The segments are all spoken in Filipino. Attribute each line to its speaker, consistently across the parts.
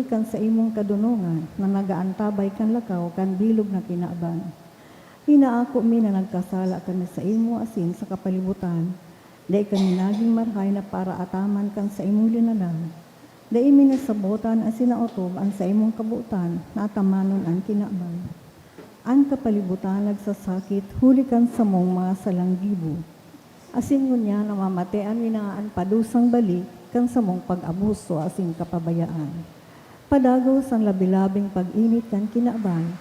Speaker 1: kan sa imong kadunungan, na nagaantabay kan lakaw, kan bilog na kinaaban. Hinaako mi na nagkasala kami sa imo asin sa kapalibutan, dahil kami naging marhay na para ataman kan sa imong linalang. Dahil mi nasabotan ang sinautob ang sa imong kabutan, na atamanon ang kinaaban. Ang kapalibutan nagsasakit, huli kan sa mong mga salanggibo. Asin ngunya namamatean mi na ang padusang balik, kan sa mong pag-abuso asin kapabayaan. Padagaw sang labilabing pag-init kan kinaaban,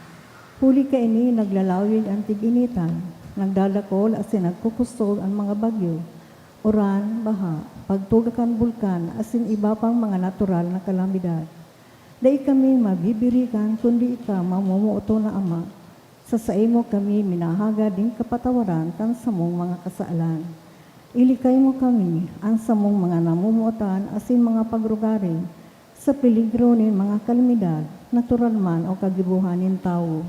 Speaker 1: huli ka ini naglalawig ang tig-initan, nagdadakol asin nagkukusog ang mga bagyo, uran, baha, pagtugakan bulkan asin iba pang mga natural na kalamidad. Dahil kami mabibirikan kundi ika mamumuoto na Ama, sa imo kami minahaga din kapatawaran kan sa mong mga kasaalan. Ilikay mo kami ang sa mong mga namumuotan asin mga pagrugari, sa peligro ni mga kalamidad, natural man o kagibuhanin tao.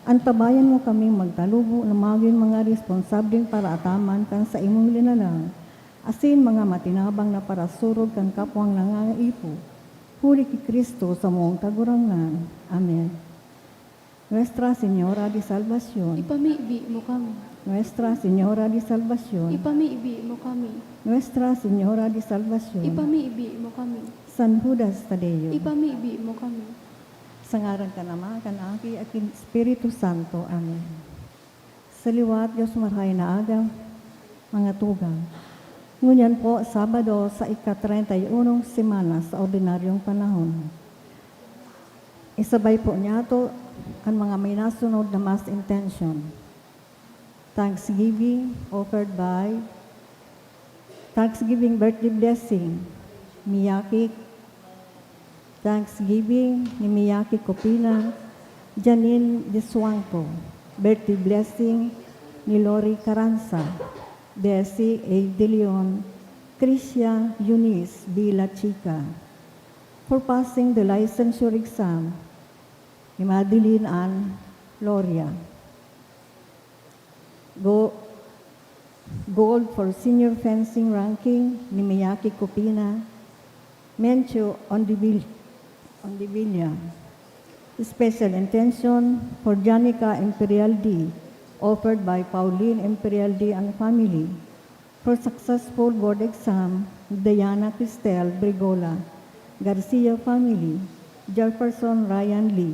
Speaker 1: Antabayan mo kami magtalubo na maging mga responsableng para ataman kan sa imong linalang, asin mga matinabang na para surog kan kapwang nangangaipo. Huli ki Kristo sa mong kagurangan. Amen. Nuestra Señora de Salvación.
Speaker 2: Ipamibi mo kami.
Speaker 1: Nuestra Señora de Salvación.
Speaker 2: Ipamibi mo kami.
Speaker 1: Nuestra Señora de Salvación.
Speaker 2: Ipamibi mo kami.
Speaker 1: San Judas Tadeo.
Speaker 2: Ipamibi mo kami.
Speaker 1: Sa ngaran ka naman, kanaki, akin Espiritu Santo. Amen. Sa liwat, Diyos marhay na aga, mga tugang. Ngunyan po, Sabado sa ika-31 semana sa ordinaryong panahon. Isabay po niya ito ang mga may nasunod na mass intention. Thanksgiving offered by Thanksgiving birthday blessing, Miyaki. Thanksgiving ni Miyaki Copina, Janine Deswanco. Birthday blessing ni Lori Caranza, Desi A. De Leon, Tricia Eunice B. La Chica. For passing the licensure exam ni Madeline Ann Loria. Gold for senior fencing ranking ni Miyaki Copina, Mencho Ondivilla. Special intention for Janica Imperial D, offered by Pauline Imperial D and family. For successful board exam, Diana Cristel Brigola, Garcia family, Jefferson Ryan Lee.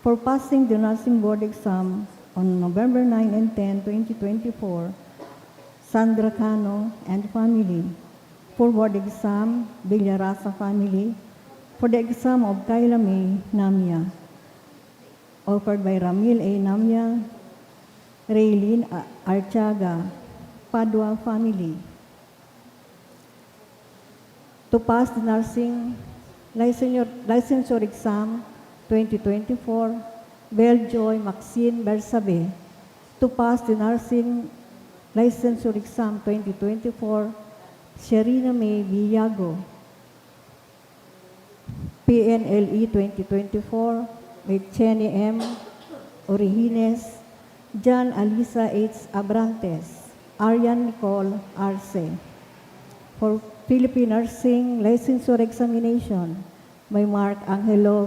Speaker 1: For passing the nursing board exam on November 9 and 10, 2024, Sandra Cano and family. For board exam, Villarasa family. For the exam of Kayla May Namia, offered by Ramil A. Namia, Raylene Archaga, Padua family. To pass the nursing licensure exam 2024, Beljoy Maxine Bersabe. To pass the nursing licensure exam 2024, Sherina May Villago. PNLE 2024, with Chenny M. Orihines, John Alisa H. Abrantes, Arian Nicole Arce. For Philippine Nursing Licensure Examination by Mark Angelo,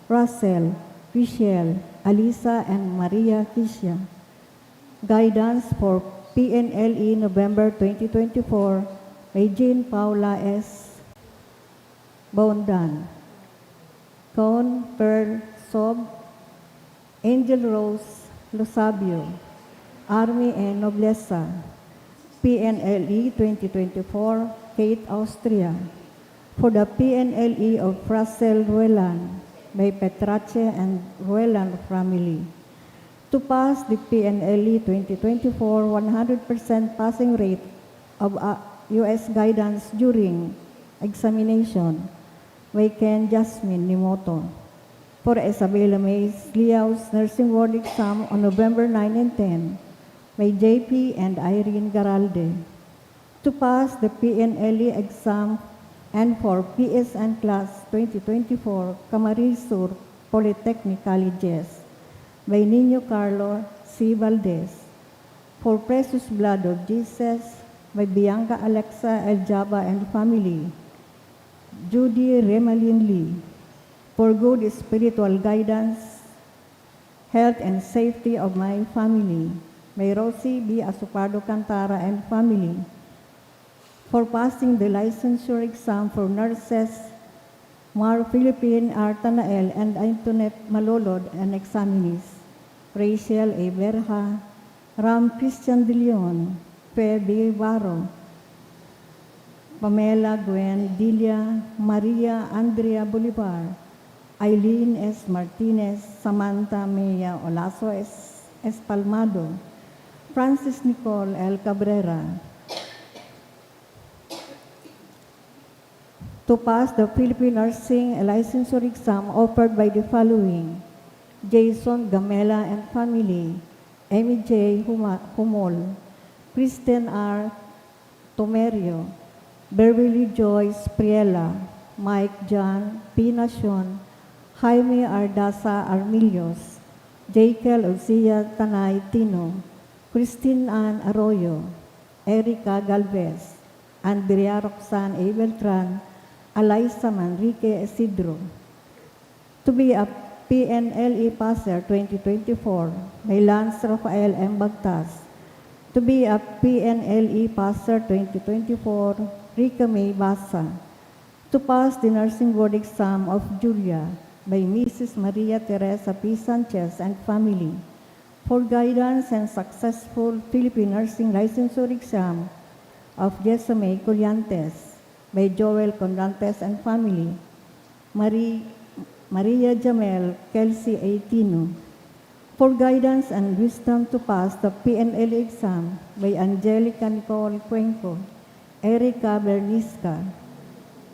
Speaker 1: Russell, Michelle, Alisa, and Maria Kisha. Guidance for PNLE November 2024 by Jean Paula S. Bondan. Con Pearl Sob, Angel Rose Losabio, Army and Nobleza, PNLE 2024, Kate Austria. For the PNLE of Russell Ruelan by Petrache and Ruelan family. To pass the PNLE 2024 100% passing rate of U.S. guidance during examination by Ken Jasmine Nimoto. For Isabella May Liao's nursing board exam on November 9 and 10 by JP and Irene Garalde. To pass the PNLE exam and for PSN class 2024 Camarines Sur Polytechnic Colleges by Nino Carlo C. Valdez. For Precious Blood of Jesus by Bianca Alexa Eljaba and family. Judy Remalin Lee, for good spiritual guidance, health and safety of my family. May Rosie B. Asupado Cantara and family, for passing the licensure exam for nurses, Mar Philippine Artanael and Antoinette Malolod and examinees, Rachel A. Berha, Ram Christian De Leon, Fe B. Baro, Pamela Gwen Dilia, Maria Andrea Bolivar, Eileen S. Martinez, Samantha Mea Olaso S. Espalmado, Francis Nicole L. Cabrera, to pass the Philippine Nursing Licensure exam offered by the following: Jason Gamela and family, Amy J. Humol, Kristen R. Tomerio, Beverly Joyce Priela, Mike John P. Nacion, Jaime Ardasa Armilios, Jekyll Ucia Tanay Tino, Christine Ann Arroyo, Erica Galvez, Andrea Roxanne A. Beltran, Alaysa Manrique Isidro. To be a PNLE passer 2024 by Lance Rafael M. Bagtas. To be a PNLE passer 2024, Rica May Basa. To pass the nursing board exam of Julia by Mrs. Maria Teresa P. Sanchez and family. For guidance and successful Philippine Nursing Licensure exam of Jessamay Colliantes by Joel Condantes and family. Maria Jamel Kelsey A. Tino. For guidance and wisdom to pass the PNL exam by Angelica Nicole Cuenco, Erica Bernisca.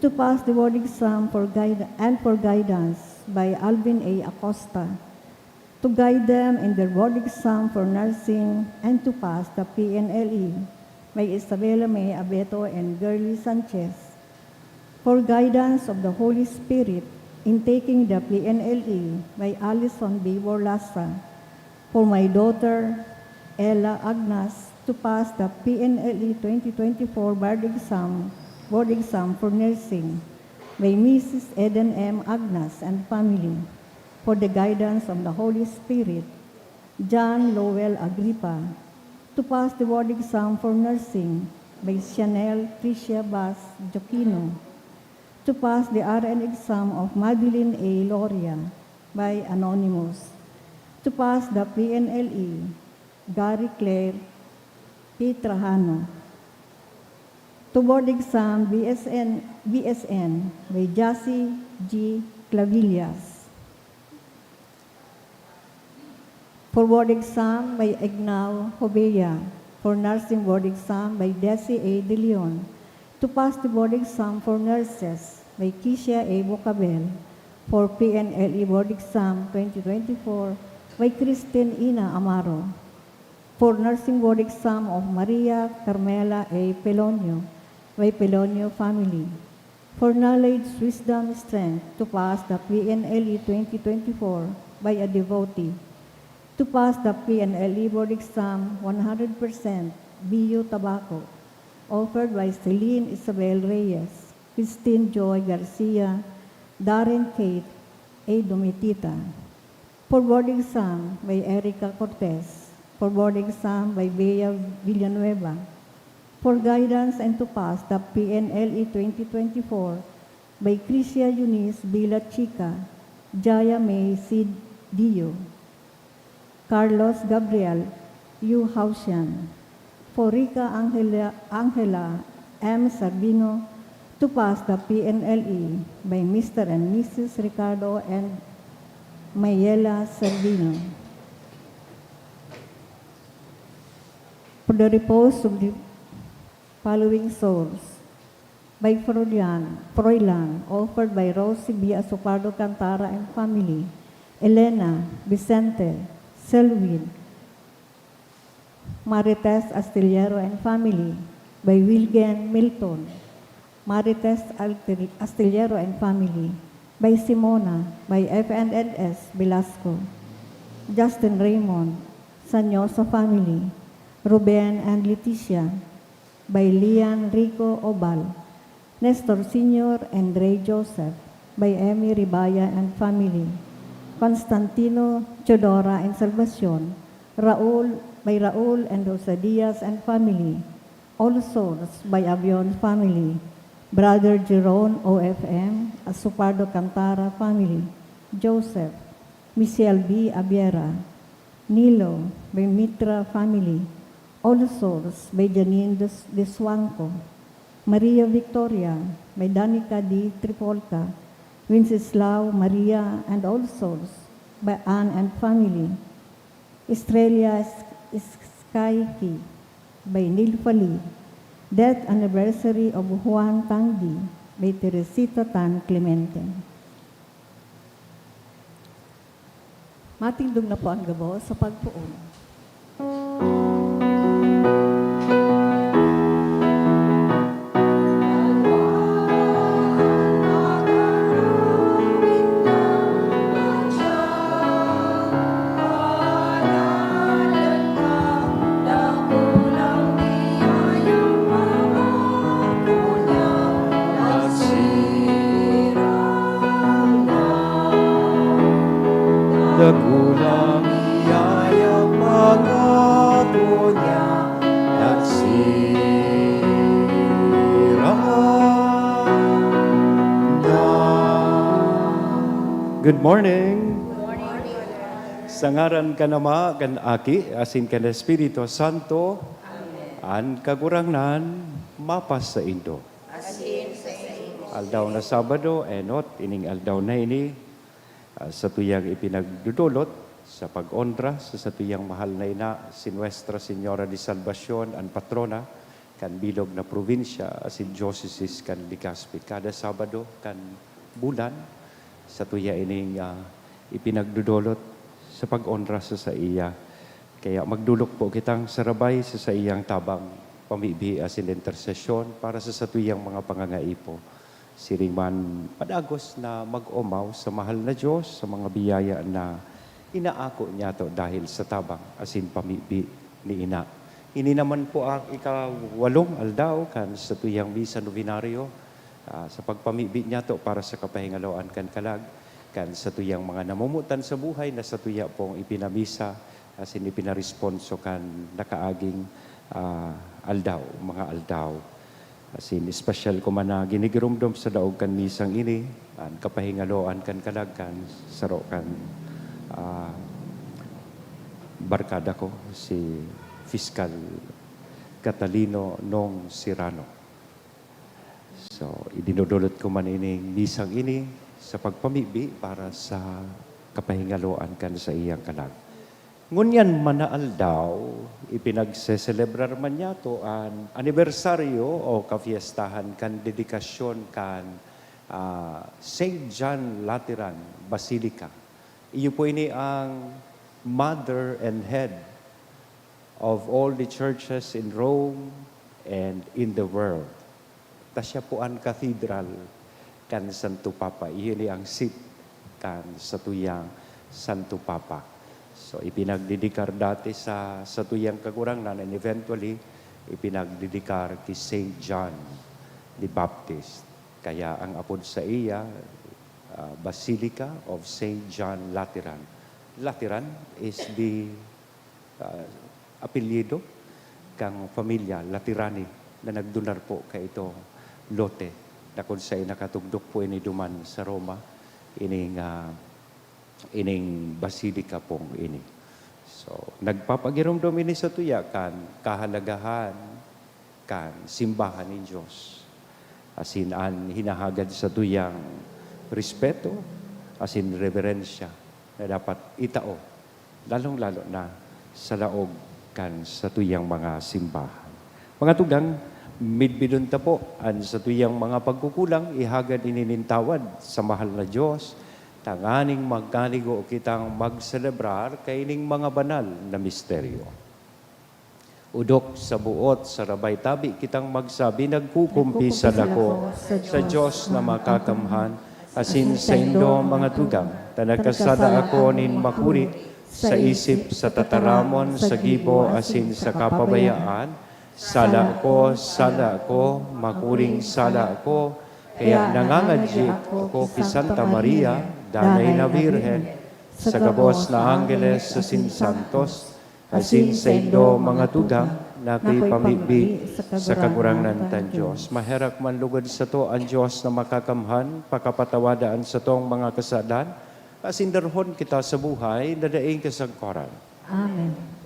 Speaker 1: To pass the board exam for guidance by Alvin A. Acosta. To guide them in their board exam for nursing and to pass the PNLE by Isabela May Abeto and Girly Sanchez. For guidance of the Holy Spirit in taking the PNLE by Alison B. Borlasa. For my daughter, Ella Agnas, to pass the PNLE 2024 board exam for nursing by Mrs. Eden M. Agnas and family. For the guidance of the Holy Spirit, John Lowell Agrippa. To pass the board exam for nursing by Chanel Tricia Bass Joquino. To pass the RN exam of Madeline A. Loria by Anonymous. To pass the PNLE, Gary Claire P. Trajano. To board exam BSN by Jassy G. Clavillas. For board exam by Ignao Hobeya. For nursing board exam by Desi A. De Leon. To pass the board exam for nurses by Kisha A. Bocabel. For PNLE board exam 2024 by Christine Ina Amaro. For nursing board exam of Maria Carmela A. Pelonio by Pelonio family. For knowledge, wisdom, strength to pass the PNLE 2024 by a devotee. To pass the PNLE board exam 100% BU Tabaco, offered by Celine Isabel Reyes, Christine Joy Garcia, Darren Kate A. Domitita. For board exam by Erica Cortez. For board exam by Bea Villanueva. For guidance and to pass the PNLE 2024 by Crisia Eunice Villa Chica, Jaya May Sid Dio. Carlos Gabriel U. Hausian. For Rica Angela M. Sarbino to pass the PNLE by Mr. and Mrs. Ricardo and Mayela Sarbino. For the repose of the following souls by Froilan, offered by Rosie B. Asopardo Cantara and family, Elena, Vicente, Selwyn, Marites Astillero and family, by Wilgen Milton, Marites Astillero and family, by Simona, by FNNS Velasco, Justin Raymond, Sanyosa family, Ruben and Leticia, by Lian Rico Obal, Nestor Sr. and Ray Joseph, by Emmy Ribaya and family. Constantino Chodora and Salvacion, by Raul and Rosa Diaz and family. All Souls by Avion family. Brother Jeron OFM, Asupardo Cantara family. Joseph, Michelle B. Abiera. Nilo by Mitra family. All Souls by Janine Deswanco. Maria Victoria by Danica D. Tripolca. Wenceslao, Maria, and All Souls by Anne and family. Estrella Skyki by Neil Fali. Death anniversary of Juan Tangdi by Teresita Tan Clemente. Matindog na po ang gabo sa pagpuon.
Speaker 3: Dagulang iyayang mga tunya nagsiranda. Good morning. Sa ngaran ka nama, kan aki, asin ka na Espiritu Santo, an kagurangnan, mapas sa Indo. Aldaw na Sabado, enot, ining aldaw na ini, sa tuyang ipinagdudulot sa pag-onra sa tuyang mahal na ina, si Nuestra Señora de Salvacion, ang patrona, kan bilog na probinsya, si Diocese kan Legazpi. Kada Sabado, kan bulan, sa tuya ining ipinagdudulot sa pag-onra sa iya. Kaya magdulok po kitang sarabay sa iyang tabang pamibi asin intersesyon para sa tuyang mga pangangaipo. Siring man padagos na mag-umaw sa mahal na Diyos, sa mga biyaya na inaako niya to dahil sa tabang asin pamibi ni ina. Ini naman po ang ika-8 aldaw kan sa tuyang misa novenaryo sa pagpamibi niya to para sa kapahingaloan kan kalag kan sa tuyang mga namumutan sa buhay na sa tuya pong ipinamisa asin ipinaresponso kan nakaaging aldaw, mga aldaw. Asin espesyal ko man na ginigirumdom sa daog kan misang ini, an kapahingaloan kan kalag kan saro kan barkada ko si Fiscal Catalino Nong Sirano. So idinudulot ko man ining misang ini sa pagpamibi para sa kapahingaloan kan sa iyang kalag. Ngunyan manaal daw, ipinagseselebrar man niya to an anibersaryo o kafiestahan kan dedikasyon kan St. John Lateran Basilica. Iyo po ini ang mother and head of all the churches in Rome and in the world. Tasya po ang cathedral kan Santo Papa. Iyo ni ang seat kan sa tuyang Santo Papa. So ipinagdidikar dati sa tuyang kagurangnan and eventually ipinagdidikar kay St. John the Baptist. Kaya ang apod sa iya, Basilica of St. John Lateran. Lateran is the apelyido kang pamilya Laterani na nagdunar po kay ito lote na kung sa'y nakatugdok po ini duman sa Roma ining basilika pong ini. So, nagpapagirumdom ini sa tuya kan kahalagahan kan simbahan ni Diyos. Asin an hinahagad sa tuyang respeto, asin reverensya na dapat itao, lalong-lalo na sa laog kan sa tuyang mga simbahan. Mga tugang, midbidunta po an sa tuyang mga pagkukulang, ihagad ininintawad sa mahal na Diyos, tanganing magkaligo kitang magselebrar kaining mga banal na misteryo. Udok sa buot, sa rabay tabi, kitang magsabi, nagkukumpi sa dako, sa Diyos na makakamhan, asin sa indo mga tugang, tanagkasada ako nin makuri, sa isip, sa tataramon, sa gibo, asin sa kapabayaan, Sala ko, makuring sala ko, kaya nangangadji ako kay Santa Maria, Danay na Birhen, sa gabos na Angeles sa Sinsantos, asin sa indo mga tugang, na kay pamigbi sa kagurangan tan Diyos. Maherak man lugod sa to ang Diyos na makakamhan, pakapatawadaan sa tong mga kasadan, asin darhon kita sa buhay, dadaing kasagkoran.
Speaker 1: Amen.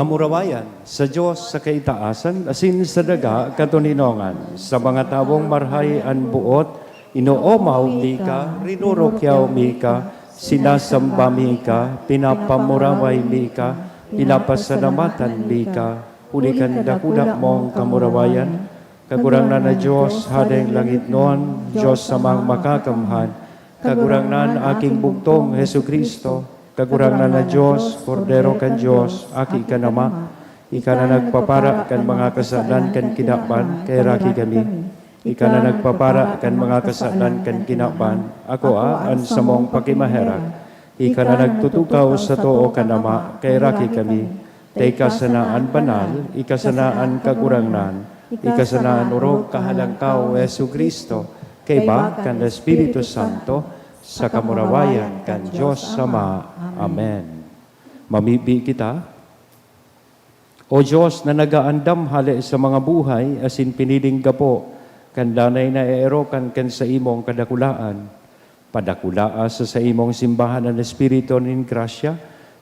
Speaker 3: Kamurawayan sa Diyos sa kaitaasan, asin sa daga katuninongan, sa mga tabong marhay an buot, inoomaw mi ka, rinurokyaw mi ka, sinasamba mi ka, pinapamuraway mi ka, pinapasalamatan mi ka, ulikan dakudak mong kamurawayan, kagurangnan na Diyos, hadeng langit noon, Diyos samang makakamhan, kagurangnan aking bugtong Hesu Kristo, kagurangnan na Diyos, Kordero kan Diyos, aki ka nama, ika na nagpapara kan mga kasalan kan kinapan, kay raki kami. Ika na nagpapara kan mga kasalan kan kinapan, ako an sa mong pakimaherak. Ika na nagtutukaw sa too ka nama, kay raki kami. Tay kasanaan banal, ikasanaan kagurangnan, ikasanaan urog kahalangkaw, Yesu Kristo, kay ba kan Espiritu Santo, sa kamurawayan kan Diyos Ama. Amen. Mamibi kita. O Diyos na nagaandam hali sa mga buhay, asin piniling gapo, kandanay na eerokan kan sa imong kadakulaan, padakulaa sa imong simbahan ng Espiritu nin grasya,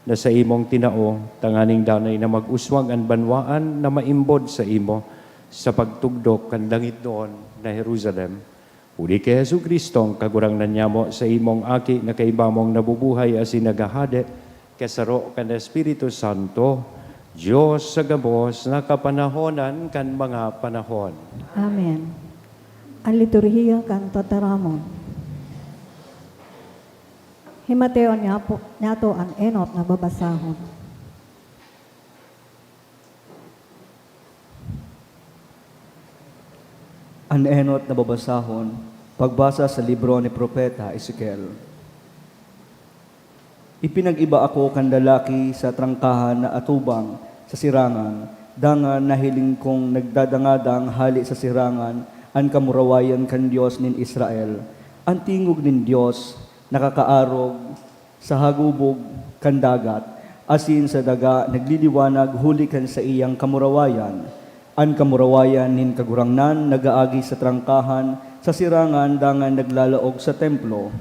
Speaker 3: na sa imong tinao, tanganing danay na mag-uswag ang banwaan na maimbod sa imo, sa pagtugdok kan langit noon na Jerusalem. Uli kay Jesu Kristong kagurangnan niya mo sa imong aki na kaibamong nabubuhay asin nagahade, kasaro kan Espiritu Santo, Diyos sa gabos na kapanahonan kan mga panahon.
Speaker 1: Amen. Ang liturhiya kan tataramon. Himateo niya to ang enot na babasahon.
Speaker 4: Ang enot na babasahon, pagbasa sa libro ni Propeta Ezekiel. Ipinag-iba ako kan lalaki sa trangkahan na atubang sa sirangan, dangan nahiling kong nagdadangadang hali sa sirangan, ang kamurawayan kan Diyos nin Israel. Ang tingog nin Diyos, nakakaarog sa hagubog kan dagat, asin sa daga nagliliwanag huli kan sa iyang kamurawayan. Ang kamurawayan nin kagurangnan nagaagi sa trangkahan, sa sirangan dangan naglalaog sa templo.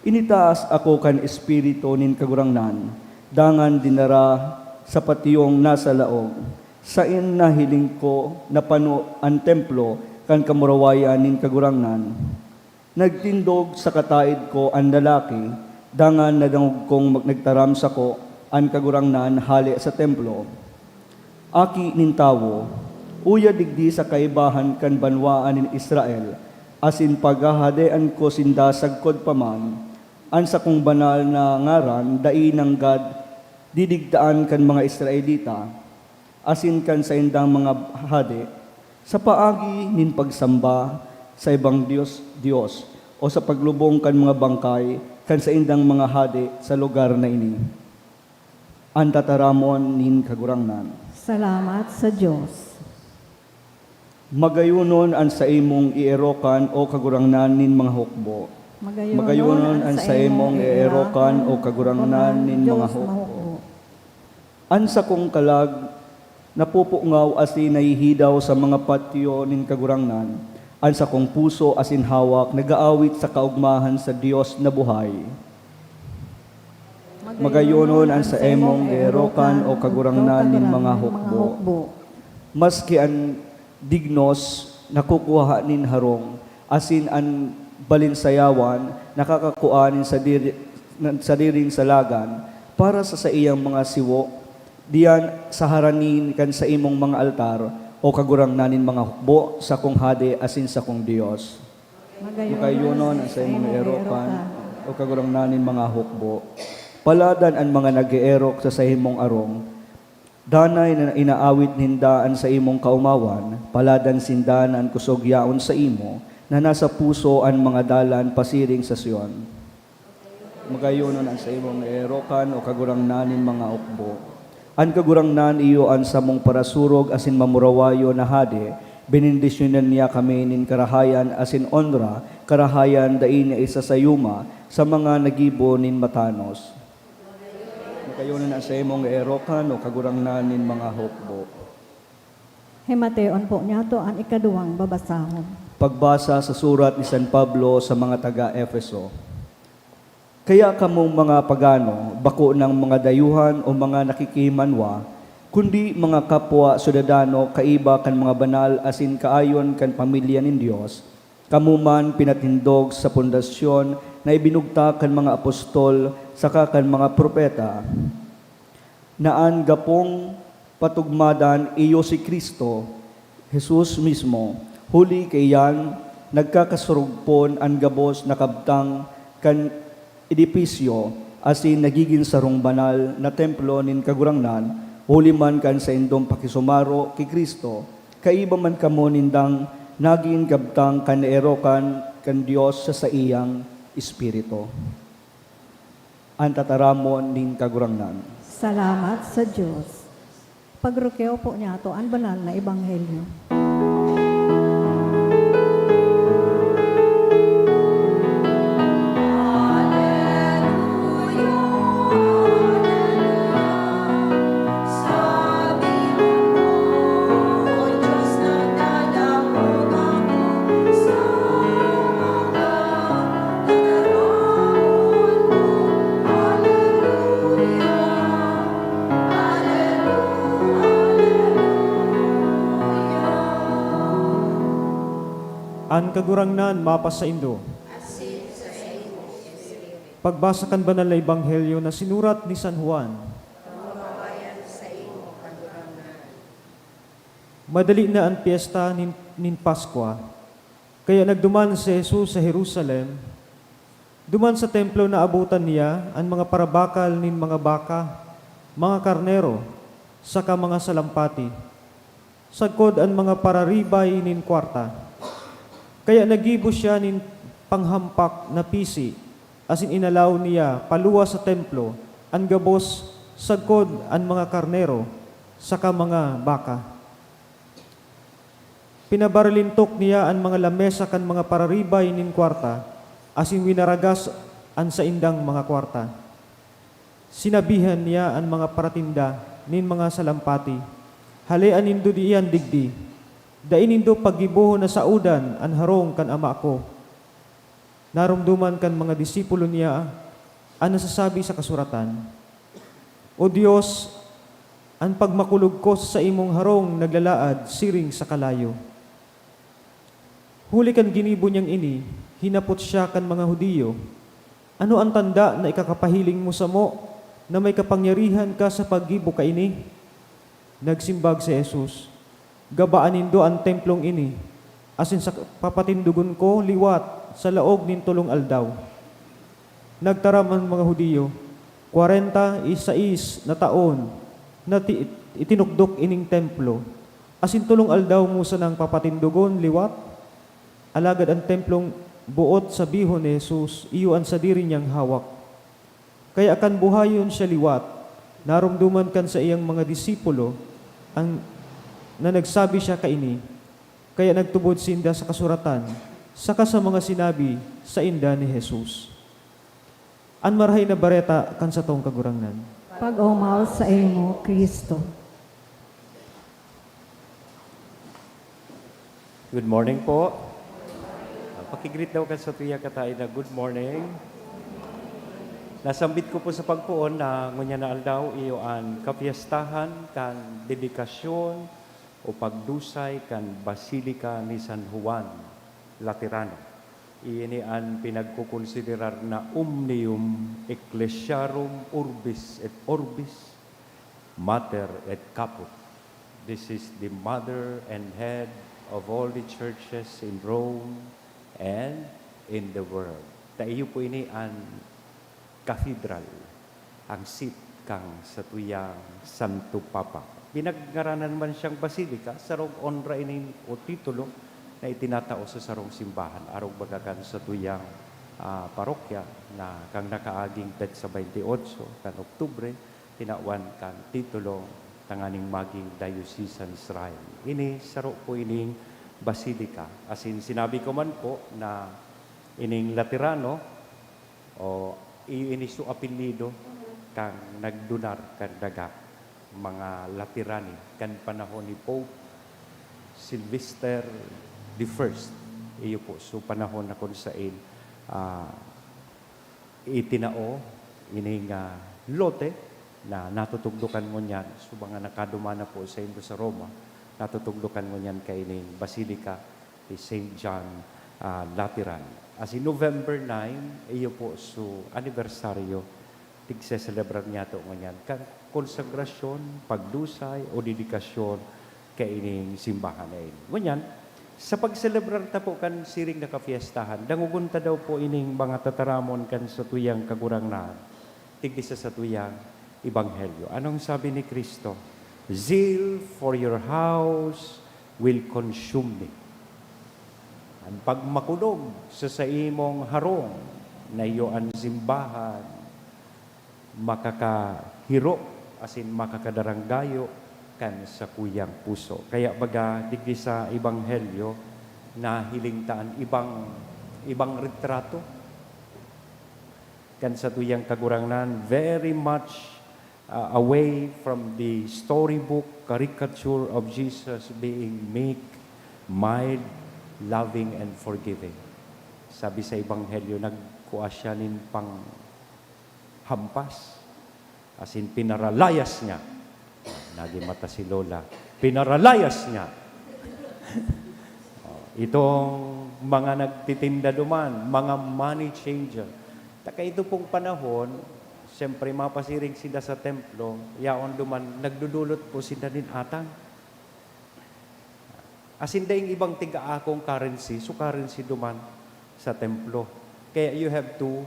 Speaker 4: Initaas ako kan espiritu nin kagurangnan, dangan dinara sa patiyong nasa laog. Sain nahiling ko napano ang templo kan kamurawayan nin kagurangnan. Nagtindog sa kataid ko ang lalaki, dangan nadangog kong nagtaram sa ko ang kagurangnan hali sa templo. Aki nin tawo, uya digdi sa kaibahan kan banwaan nin Israel, asin paghahadean ko sinda sagkod paman, an sa kong banal na ngaran, dai ng God, didigdaan kan mga Israelita, asin kan sa indang mga hade, sa paagi nin pagsamba sa ibang Diyos, o sa paglubong kan mga bangkay, kan sa indang mga hade sa lugar na ini. Ang tataramon nin kagurangnan.
Speaker 1: Salamat sa Diyos.
Speaker 4: Magayunon ang sa imong ierokan o kagurangnan nin mga hukbo. Magayunon ang sa imong ierokan o kagurangnan nin mga hukbo. Ansa kong kalag, napupungaw asin nahihidaw sa mga patio nin kagurangnan. Ansa kong puso asin hawak, nagaawit sa kaugmahan sa Dios na buhay. Magayonon ang sa emong gerokan o kagurangnan nin mga hukbo. Maski ang dignos nakukuha nin harong, asin ang balinsayawan nakakakuanin sa diring salagan, para sa iyang mga siwo, diyan sa haranin kan sa imong mga altar, o kagurangnanin mga hukbo sa kong hade asin sa kong Dios. Magayonon ang sa imong erokan o kagurangnanin mga hukbo. Paladan ang mga nag-eerok sa imong arong, danay na inaawit nindaan sa imong kaumawan, paladan sindan ang kusog yaon sa imo, na nasa puso ang mga dalan pasiring sa Sion. Magayonon ang sa imong erokan o kagurangnanin mga hukbo. An kagurangnan iyo an samong parasurog asin mamurawayo na hade, benindisyonan niya kami nin karahayan asin onra, karahayan dain niya isa sa yuma, sa mga nagibo nin matanos. Magayonon ang sa imong erokan o kagurangnan nin mga hukbo.
Speaker 1: Himateon po niya to ang ikaduwang babasahon.
Speaker 4: Pagbasa sa surat ni San Pablo sa mga taga-Efeso. Kaya kamong mga pagano, bako ng mga dayuhan o mga nakikimanwa, kundi mga kapwa sudadano kaiba kan mga banal asin kaayon kan pamilya nin Dios, kamuman pinatindog sa pundasyon na ibinugta kan mga apostol saka kan mga propeta, naan gapong patugmadan iyo si Kristo, Jesus mismo, huli kayan nagkakasurugpon ang gabos na kabtang kan edipisyo asin nagiging sarong banal na templo nin kagurangnan, huli man kan sa indong pakisumaro ki Kristo, kaiba man kamo nindang naging kabtang kan erokan kan Dios sa iyang Espiritu. Ang tataramon nin kagurangnan.
Speaker 1: Salamat sa Diyos. Pagrukeo po niya to ang banal na ebanghelyo.
Speaker 5: An kagurangnan mapas sa Indo. Pagbasa kan banal na ebanghelyo na sinurat ni San Juan. Madali na ang piyesta nin Paskwa, kaya nagduman si Jesus sa Jerusalem. Duman sa templo na abutan niya ang mga parabakal nin mga baka, mga karnero, saka mga salampati. Sagkod ang mga pararibay nin kwarta. Kaya nagibo siya nin panghampak na pisi, asin inalaw niya paluwa sa templo, ang gabos, sagkod ang mga karnero, saka mga baka. Pinabaralintok niya ang mga lamesa kan mga pararibay nin kwarta, asin winaragas ang sa indang mga kwarta. Sinabihan niya ang mga paratinda nin mga salampati, halean nindo diyan digdi, dain nindo paggibuho na saudan an harong kan ama ko. Narumduman kan mga disipulo niya ang nasasabi sa kasuratan, O Diyos, ang pagmakulog ko sa imong harong naglalaad siring sa kalayo. Huli kan ginibo niyang ini, hinapot siya kan mga Hudiyo, ano ang tanda na ikakapahiling mo sa mo na may kapangyarihan ka sa paggibo ka ini? Nagsimbag si Jesus, gabaan nindo ang templong ini, asin sa papatindugon ko liwat sa laog nin tulong aldaw. Nagtaram ang mga Hudiyo, 46 na taon na itinukdok ining templo, asin tulong aldaw musa ng papatindugon liwat. Alagad ang templong buot sa bihon ni Jesus, iyo ang sadiri niyang hawak. Kaya akan buhayon siya liwat, narumduman kan sa iyang mga disipulo, ang na nagsabi siya kaini, kaya nagtubod sinda sa kasuratan, saka sa mga sinabi sa inda ni Jesus. An marhay na bareta kan sa tong kagurangnan.
Speaker 1: pag-umaw sa imo, Kristo.
Speaker 3: Good morning po. Pakigreet daw ka sa tuya katay na good morning. Nasambit ko po sa pagpuon na ngunya na aldaw iyo an kapiyastahan kan dedikasyon o pagdusay kan Basilika ni San Juan Laterano. Iini an pinagkukonsiderar na Omnium Ecclesiarum Urbis et Orbis Mater et Caput. This is the mother and head of all the churches in Rome and in the world. Taiyo po ini ang cathedral, ang seat kang sa tuyang Santo Papa. Pinaggaranan man siyang basilika, sarong onra ini o titulo na itinatao sa sarong simbahan. Arong bagakan sa tuyang parokya na kang nakaaging pet sa 28 kan Oktubre, tinawan kan titulo tanganing maging diocesan Israel. Ini saro po ining basilika. As in, sinabi ko man po na ining Laterano o ini su apelyido kang nagdunar kan daga mga Laterani kan panahon ni Pope Sylvester the First. Iyo po so panahon na kung saan itinao ining lote na natutugdukan mo niyan so mga nakadumana po sa Indo sa Roma, natutugdukan mo niyan kay ining Basilica ni St. John Lateran. As in November 9, iyo po so anibersaryo, tigse-celebrar niya ito nganyan kan konsagrasyon, pagdusay o dedikasyon kay ining simbahan na ini. Nganyan, sa pagselebrar ta po kan siring na kafiestahan, dangugunta daw po ining mga tataramon kan sa tuyang kagurangnan, tigdisa sa tuyang Ebanghelyo. Anong sabi ni Kristo? Zeal for your house will consume me. Ang pagmakulog sa imong harong na iyo ang simbahan, makakahiro, asin makakadaranggayo kan sa kuyang puso. Kaya baga, digdi sa Ebanghelyo, na hilingtaan ibang retrato kan sa tuyang kagurangnan, very much away from the storybook caricature of Jesus being meek, mild, loving, and forgiving. Sabi sa Ebanghelyo, nagkuha siya nin pang hampas, as in pinaralayas niya. Nagimata si Lola. Pinaralayas niya. Itong mga nagtitinda duman, mga money changer. Taka ito pong panahon, siyempre mapasiring sila sa templo, yaon duman, nagdudulot po sila din atang. Asin daing ibang tiga-akong currency, so currency duman sa templo. Kaya you have to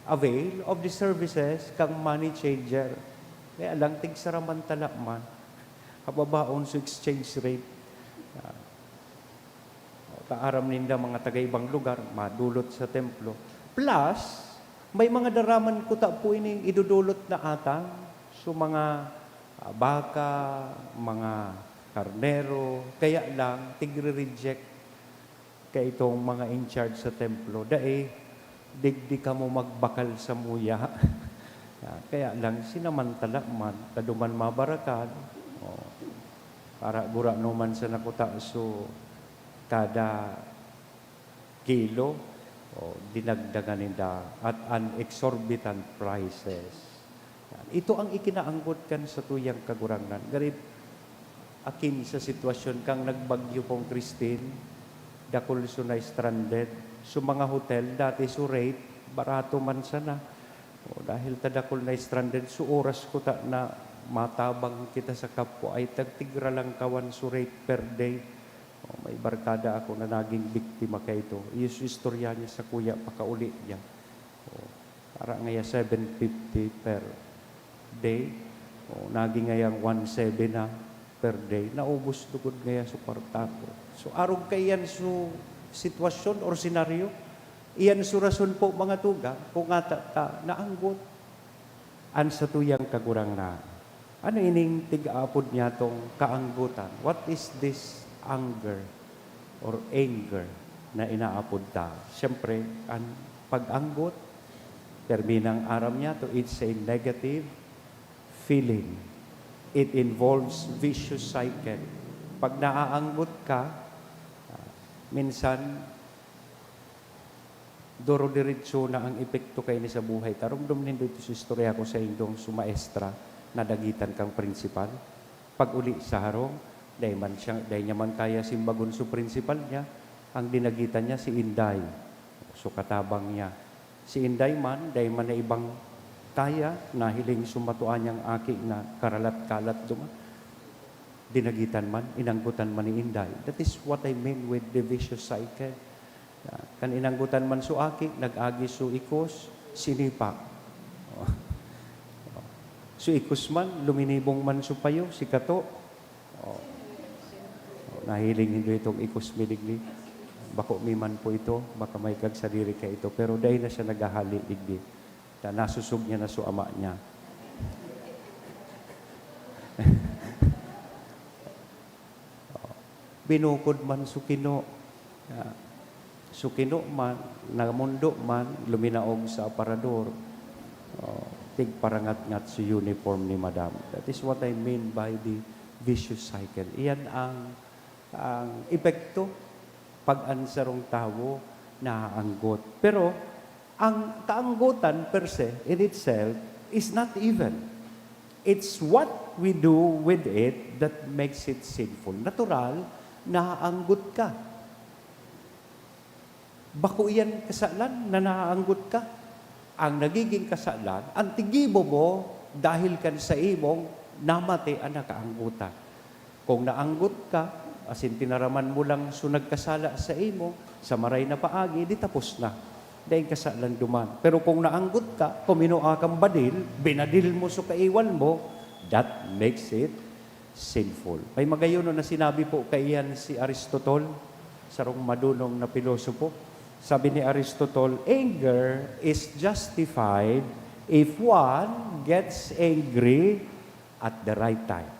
Speaker 3: avail of the services kang money changer. Kaya lang, tigsaraman tala man. Kababaon sa exchange rate. Kaaram ninda mga taga-ibang lugar, madulot sa templo. Plus, may mga daraman kuta po ining idudulot na atang. So mga baka, mga karnero, kaya lang, tigre-reject kay itong mga in charge sa templo. Dae, digdi ka mo magbakal sa muya. Kaya lang, sinamantala man, kaduman mabarakad, para gura naman sa nakuta, so kada kilo, dinagdagan nila at an exorbitant prices. Ito ang ikinaanggot kan sa tuyang kagurangnan. Garib, akin sa sitwasyon kang nagbagyo pong Christine, dakol so na stranded, so mga hotel, dati so rate, barato man sana. Dahil tadakol na stranded, so oras ko ta na matabang kita sa kapwa ay tagtigra lang kawan so rate per day. May barkada ako na naging biktima kay ito. Iyos istorya niya sa kuya, pakauli niya. Para ngaya 750 per day. Naging ngayang 1.7 na per day. Naubos tugod ngaya sa kwartato. So arog kayan so sitwasyon or senaryo. Iyan surason po mga tuga, kung nga naanggot, an sa tuyang kagurang na. Ano ining tig-aapod niya tong kaanggutan? What is this anger or anger na inaapod ta? Siyempre, ang pag-anggot, terminang aram niya to it's a negative feeling. It involves vicious cycle. Pag naaanggot ka, minsan, duro-diretso na ang epekto kay ni sa buhay. Tarumdum nindo ito sa istorya ko sa indong sumaestra, nadagitan kang prinsipal. Pag uli sa harong, dahil niya man kaya simbagon sa prinsipal niya, ang dinagitan niya si Inday. So katabang niya. Si Inday man, dahil man na ibang kaya, nahiling sumatuan niyang aki na karalat-kalat duman. Dinagitan man, inanggutan man ni Inday. That is what I mean with the vicious cycle. Kan inanggutan man su aki, nag-agi su ikos, sinipa. Su ikos man, luminibong man su payo, si Kato. Nahiling hindi itong ikos miligli. Bako miman po ito, baka may kagsadiri ka ito. Pero dahil na siya naghahali digdi. Nasusog niya na su ama niya. Binukod man su Kino. Sukino man, namundo man, luminaog sa aparador. Tigparangat-ngat sa uniform ni Madam. That is what I mean by the vicious cycle. Iyan ang epekto pag-ansarong tao na anggot. Pero, ang kaanggutan per se, in itself, is not even. It's what we do with it that makes it sinful. Natural, naanggot ka. Bako iyan kasalan na naaanggot ka. Ang nagiging kasalan, ang tigibo mo dahil kan sa imong namate ang nakaanggutan. Kung naanggot ka, asin tinaraman mo lang so nagkasala sa imo, sa maray na paagi, di tapos na. Dahil kasalan duman. Pero kung naanggot ka, kuminua kang badil, binadil mo so kaiwan mo, that makes it sinful. May magayon na sinabi po kaiyan si Aristotle, sarong madunong na pilosopo. Sabi ni Aristotle, anger is justified if one gets angry at the right time,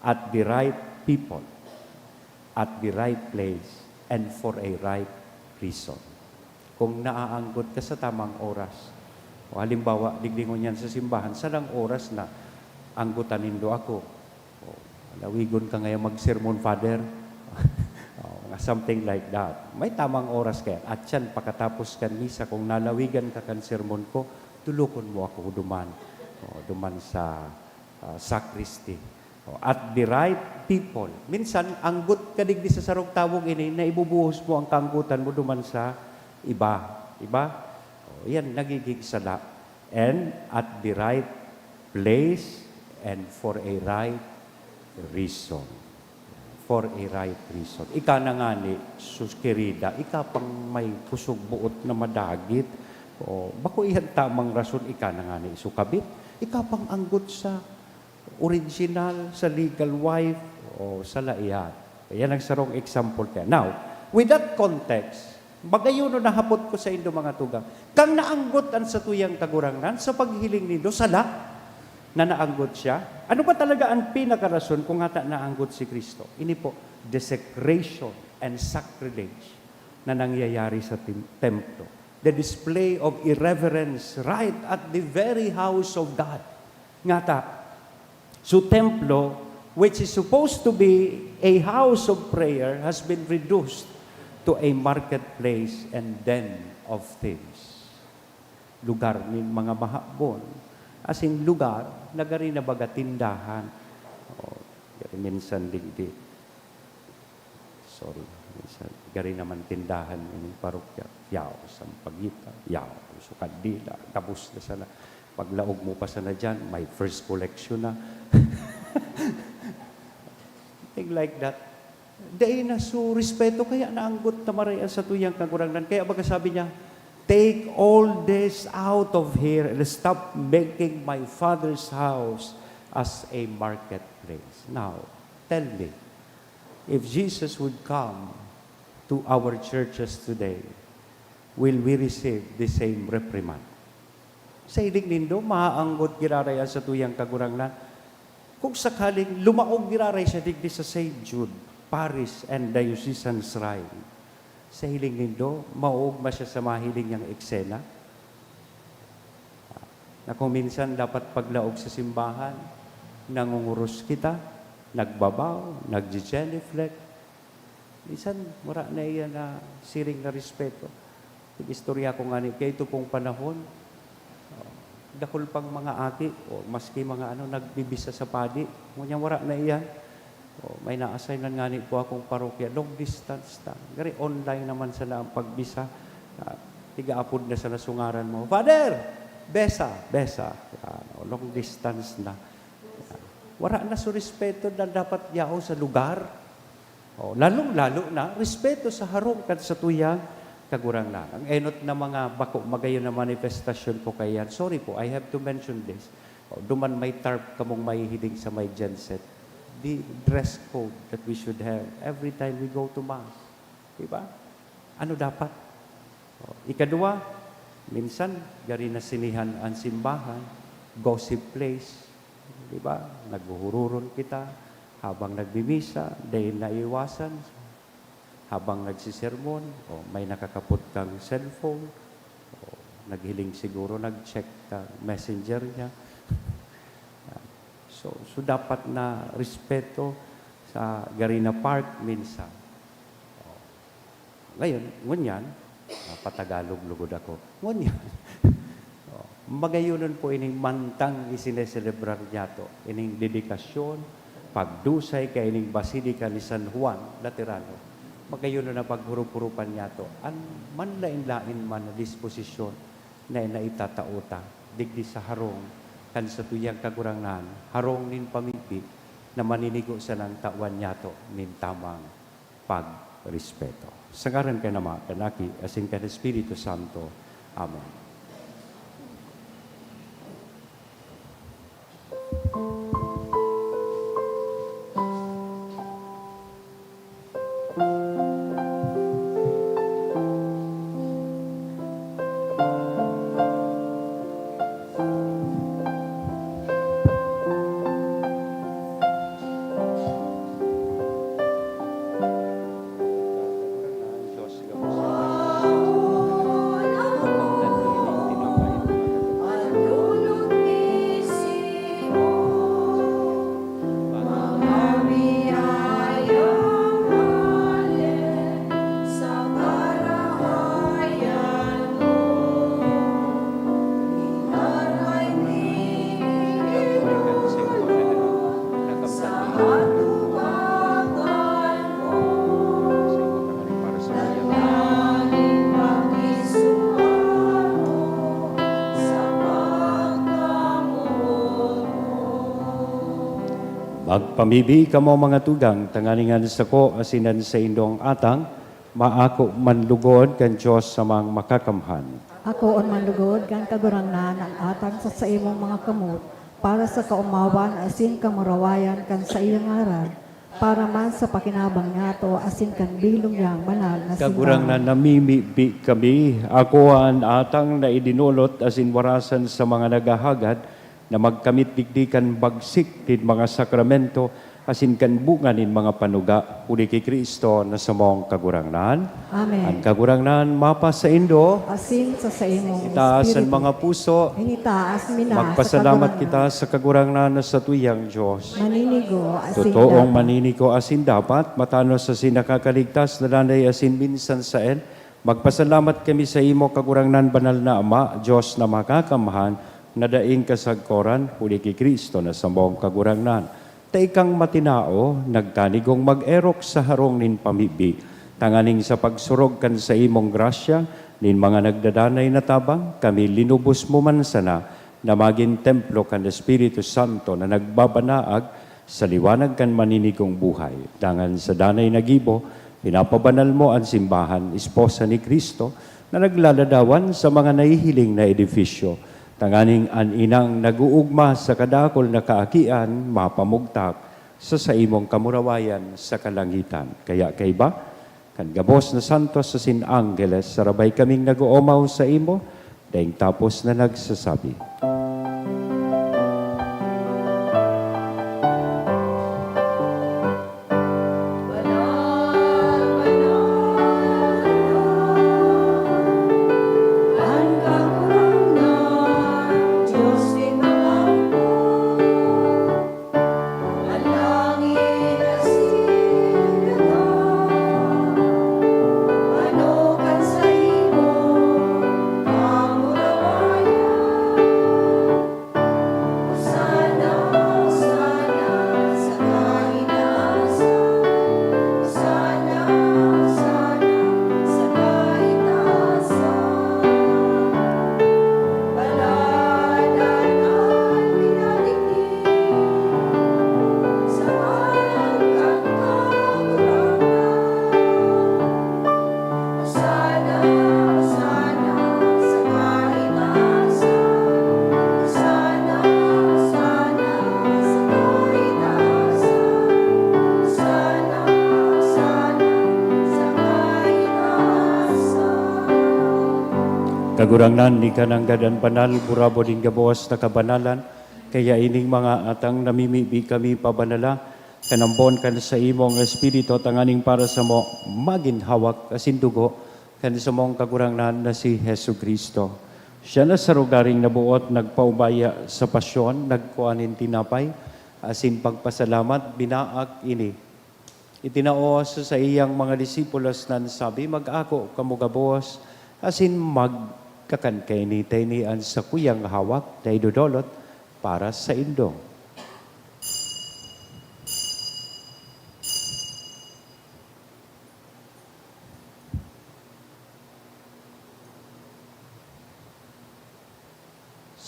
Speaker 3: at the right people, at the right place, and for a right reason. Kung naaanggot ka sa tamang oras, o halimbawa, diglingon yan sa simbahan, salang oras na anggutan nindo ako. O, lawigon ka ngayon mag-sermon, Father. Something like that. May tamang oras kaya. At yan, pagkatapos kan misa, kung nalawigan ka kan sermon ko, tulukon mo ako duman. Duman sa sacristy. At the right people. Minsan, anggut ka digdi sa sarong tawong ini, na ibubuhos mo ang kanggutan mo duman sa iba. Iba? Yan, nagiging sala. And at the right place and for a right reason. For a right reason. Ika na nga ni suskirida, ika pang may kusog buot na madagit. Bako iyan tamang rason, ika na nga ni sukabit. Ika pang anggot sa original, sa legal wife, o sa laiyan. Yan ang sarong example kaya. Now, with that context, bagayon na hapot ko sa indo mga tugang, kang naanggot ang sa tuyang kagurangnan, sa paghiling nindo, sala, na naanggot siya. Ano ba talaga ang pinakarason kung hata naanggot si Kristo? Ini po, desecration and sacrilege na nangyayari sa templo. The display of irreverence right at the very house of God. Ngata, so templo, which is supposed to be a house of prayer, has been reduced to a marketplace and den of thieves. Lugar ni mga mahabon, as in lugar, nagari na baga tindahan. Minsan digdi. Sorry. Minsan, gari naman tindahan ng parokya. Yaw, sampagita. Yaw, sukadila. Tapos na sana. Paglaog mo pa sana dyan, may first collection na. Thing like that. Dahil na so respeto, kaya naanggot na maraya sa tuyang kagurangnan. Kaya baga sabi niya, take all this out of here and stop making my Father's house as a marketplace. Now, tell me, if Jesus would come to our churches today, will we receive the same reprimand? Sa ilig nindo, maaanggot giraraya sa tuyang kagurangnan. Kung sakaling lumaog giraray siya digdi sa St. Jude, Parish and Diocesan Shrine, sa hiling nindo, mauugma siya sa mahiling niyang eksena. Na kung minsan dapat paglaog sa simbahan, nangunguros kita, nagbabaw, nagjigeniflect. Minsan, mura na iyan na siring na respeto. Istorya ko nga ni, kaya ito pong panahon, dakol pang mga aki, o maski mga nagbibisa sa padi, ngunyan wala na iyan. May na-assignan nga ni po akong parokya, long distance ta. Gari online naman sana ang pagbisa. Tiga-apod na sa nasungaran mo, Father, besa. Long distance na. Wala na so respeto na dapat yaw sa lugar. Lalong-lalo na, respeto sa harong kan sa tuyang kagurang na. Ang enot na mga bako, magayon na manifestasyon po kayan. Sorry po, I have to mention this. Duman may tarp kamong may hiling sa may genset. The dress code that we should have every time we go to Mass. Diba? Ano dapat? Ikadua, minsan, gari na sinihan ang simbahan, gossip place. Diba? Naghuhururon kita habang nagbimisa, dahil naiwasan, habang nagsisermon, may nakakapot kang cellphone, naghiling siguro, nag-check ka messenger niya. So dapat na respeto sa Garina Park minsan. Ngayon, ngunyan, patagalog lugod ako. Ngunyan, magayunan po ining mantang isineselebrar niya to. Ining dedikasyon, pagdusay kay ining Basilika ni San Juan Laterano. Magayunan na paghurup-hurupan niya to. An manlain-lain man na disposisyon na naitatauta. Digdi sa harong kan sa tuyang kagurangnan, harong nin pamimpi na maninigo sa ng tawan niya to nin tamang pagrespeto. Sa ngaran ka naman, kanaki, asin ka ng Espiritu Santo. Amen. Magpamibi ka mo mga tugang, tanganingan sa ko, asinan sa indong atang, maako manlugod kan Diyos sa mga makakamhan.
Speaker 1: Ako on manlugod, kan kagurangnan ang atang sa imong mga kamot, para sa kaumawan asin kamurawayan kan sa iyang ngaran, para man sa pakinabang nato asin kan bilong yang banal na
Speaker 3: Kagurang na
Speaker 1: simbahan.
Speaker 3: namimibi kami, ako ang atang na idinulot asin warasan sa mga nagahagad, na magkamit digdikan bagsik din mga sakramento, asin kan bunga nin mga panuga, uli kay Kristo na sa mong kagurangnan.
Speaker 1: Amen.
Speaker 3: Ang kagurangnan, mapa sa indo,
Speaker 1: Asin sa imong
Speaker 3: itaas ang
Speaker 1: espiritu.
Speaker 3: mga puso,
Speaker 1: Initaas mina
Speaker 3: magpasalamat
Speaker 1: sa
Speaker 3: kita sa kagurangnan na sa tuyang Diyos.
Speaker 1: maninigo asin
Speaker 3: Totoong
Speaker 1: dapat.
Speaker 3: maniniko asin dapat, matano sa sinakakaligtas na landay asin minsan saen, magpasalamat kami sa imo kagurangnan banal na Ama, Diyos na makakamahan, na daing kasagkoran, huli kay Kristo na sa mong kagurangnan. Taikang matinao, nagtanigong mag-erok sa harong nin pamibi, tanganing sa pagsurog kan sa imong grasya, nin mga nagdadanay na tabang, kami linubos mo man sana, na maging templo kan Espiritu Santo na nagbabanaag sa liwanag kan maninigong buhay. Tangan sa danay na gibo, pinapabanal mo ang simbahan, esposa ni Kristo, na naglaladawan sa mga nahihiling na edifisyo. Tanganing an inang naguugma sa kadakol na kaakian, mapamugtak sa imong kamurawayan sa kalangitan. Kaya kay ba, kan gabos na santos sa sin-angeles, sarabay kaming nag-uumaw sa imo, daing tapos na nagsasabi.
Speaker 1: Ang kagurangnan, Diyos
Speaker 3: Kagurangnan ni kananggadan banal, burabo din gabos na kabanalan, kaya ining mga atang namimibi kami pabanala, kanambon kan sa imong espiritu, tanganing para sa mo, magin hawak asin dugo, kan sa mong kagurangnan na si Hesu Kristo. Siya na sa rugaring nabuot, nagpaubaya sa pasyon, nagkuanin tinapay, asin pagpasalamat, binaak ini. Itinaos sa iyang mga disipulos nan sabi, mag-ako kamugabos, asin magkakan kay ni taynian sa kuyang hawak na idudolot para sa indong.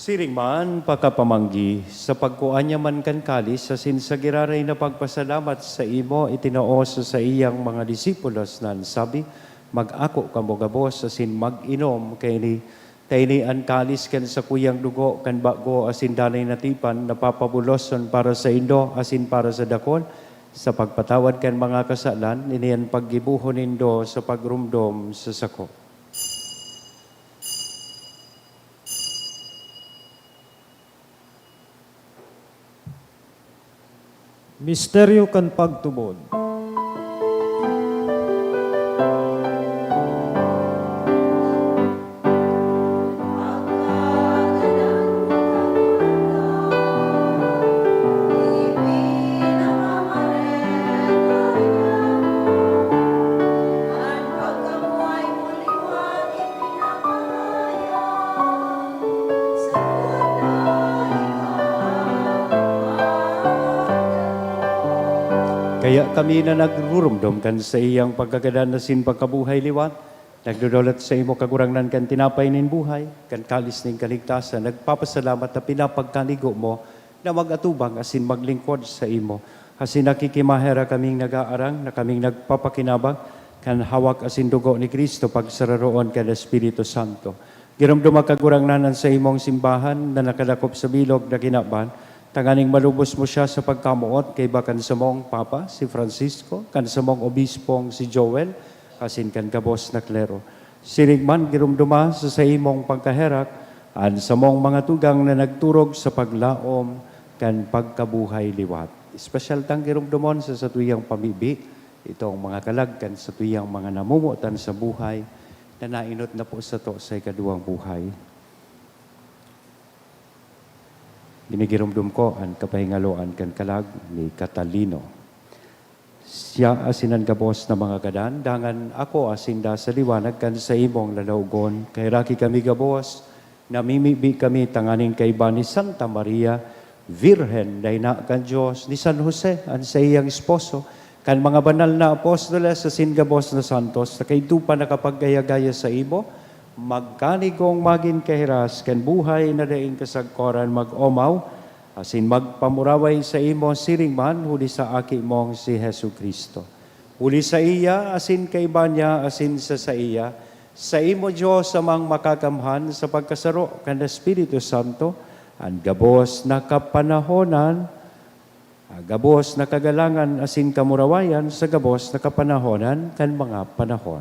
Speaker 3: Siring man pakapamanggi, sa pagkuanya man kan kalis, sa sinsagiraray na pagpasalamat sa imo, itinaos sa iyang mga disipulos nan sabi, mag-ako kamugabos, asin mag-inom kay ni taynian kalis kan sa kuyang dugo, kan bago asin danay natipan, napapabuloson para sa indo, asin para sa dakon, sa pagpatawad kan mga kasalan, iniyan paggibuhon nindo sa pagrumdom sa sako.
Speaker 5: Misteryo kan pagtubod.
Speaker 3: Kaya kami na nagrurumdom kan sa iyang pagkagadan na sin pagkabuhay liwat, nagdudulot sa imo kagurangnan kan tinapay nin buhay, kan kalis nin kaligtasan, nagpapasalamat na pinapagkanigo mo na magatubang asin maglingkod sa imo. Asin nakikimahera kaming nag-aarang, na kaming nagpapakinabang, kan hawak asin dugo ni Kristo pagsararoon kan Espiritu Santo. Girumdum kagurangnan sa imong simbahan na nakadakop sa bilog na kinaban, tanganing malubos mo siya sa pagkamuot kay bakan sa mong Papa, si Francisco, kan sa mong Obispong si Joel, kasin kan kabos na klero. Sirigman, girumduma sa imong pagkaherak, an sa mong mga tugang na nagturog sa paglaom, kan pagkabuhay liwat. Espesyal tang girumdumon sa tuyang pamibi, itong mga kalagkan sa tuyang mga namumutan sa buhay, na nainot na po sa to sa ikaduwang buhay. Ginigirumdum ko ang kapahingaloan kan kalag ni Catalino. Siya asinan gabos na mga gadan, dangan ako asinda sa liwanag kan sa imong lalaugon. Kay raki kami gabos, namimibi kami tanganing kay ba ni Santa Maria, Virhen, dayna kan Diyos, ni San Jose, ang sa iyang esposo, kan mga banal na apostoles sa singabos na santos, na kay tupa nakapaggaya-gaya sa imo, magkanigong magin kahiras, kan buhay na daing kasagkoran mag-omaw, asin magpamuraway sa imo siringman, huli sa aki mong si Hesu Kristo. Huli sa iya, asin kay banya, asin sa iya, sa imo Diyos amang makakamhan sa pagkasaro kan Espiritu Santo, ang gabos na kapanahonan, gabos na kagalangan, asin kamurawayan sa gabos na kapanahonan kan mga panahon.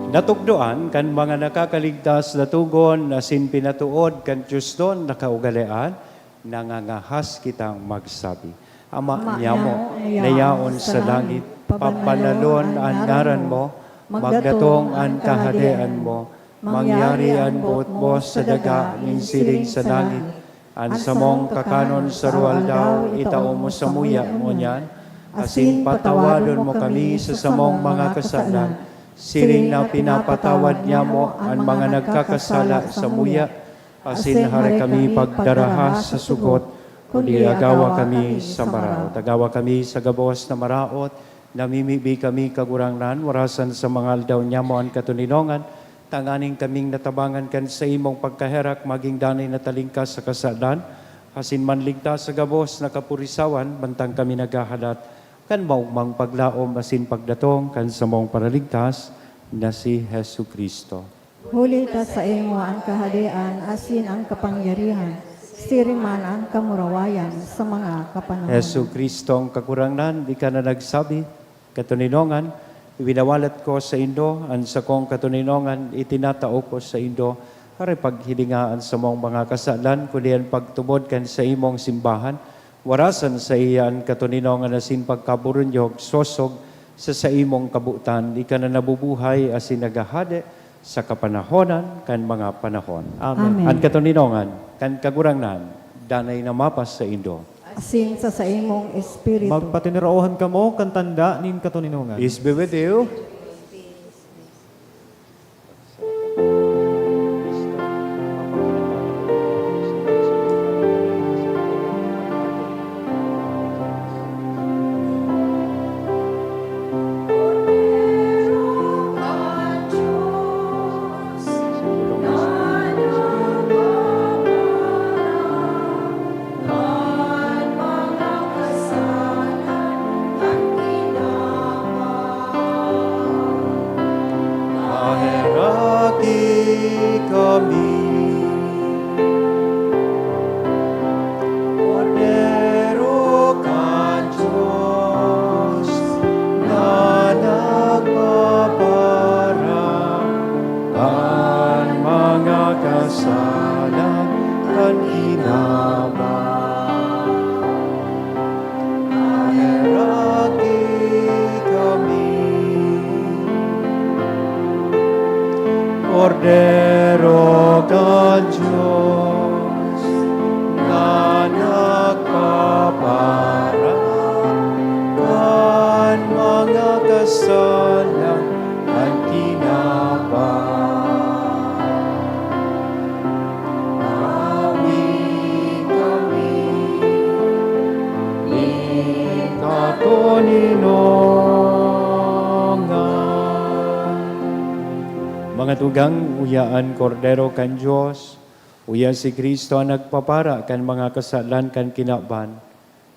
Speaker 3: Natugdoan kan mga nakakaligtas na tugon, asin pinatuod kan Diyos doon nakaugalian, nangangahas kitang magsabi. Ama niyamo, nayaon sa langit, papanalon ang ngaran mo, magdatong ang kahadean mo, mangyari ang buot mo sa daga ning siling sa langit, ang samong kakanon sa rual daw, itao mo sa muya mo niyan, asin patawadon mo kami sa samong mga kasalan, siring na pinapatawad niya mo ang mga nagkakasala sa muya, asin hari kami pagdaraha sa sugot, kundi agawa kami sa maraot. Agawa kami sa gabos na maraot, namimibi kami kagurangnan, warasan sa mga aldaw niya mo ang katuninongan, Tanganing kaming natabangan kan sa imong pagkaherak, maging danay na talingkas sa kasadan, asin manligtas sa gabos na kapurisawan, bantang kami naghahalat, kan maugmang paglaom, asin pagdatong, kan sa mong paraligtas, na si Hesu Kristo.
Speaker 1: Huli ta sa imo ang kahadian, asin ang kapangyarihan, siring man ang kamurawayan sa mga kapanahon.
Speaker 3: Hesu Kristo ang kakurangnan, di ka na nagsabi, katuninongan, ibinawalat ko sa Indo, ang sa kong katuninongan, itinatao ko sa Indo, para paghilingaan sa mong mga kasalan, kulian pagtubod kan sa imong simbahan, warasan sa iyan katuninongan asin pagkaburunyog, sosog sa imong kabutan, di ka na nabubuhay asin nagahade sa kapanahonan kan mga panahon.
Speaker 5: Amen.
Speaker 1: Amen.
Speaker 3: Ang katuninongan, kan kagurangnan, danay na mapas sa Indo.
Speaker 1: Asin sa imong espiritu.
Speaker 5: Magpatinirauhan ka mo, kantanda nin katuninungan.
Speaker 3: Peace be with you. Maheraki kami, Cordero ka Diyos, na nagpaparang ang mga kasalan kan kinabang. Maheraki kami, Cordero ka Diyos, na nagpaparang kan mga kasalan at kinabang. Awi kami, ni katuninongan. Mga tugang, uyaan Kordero kan Diyos, uya si Kristo ang nagpapara kan mga kasalan kan kinaban,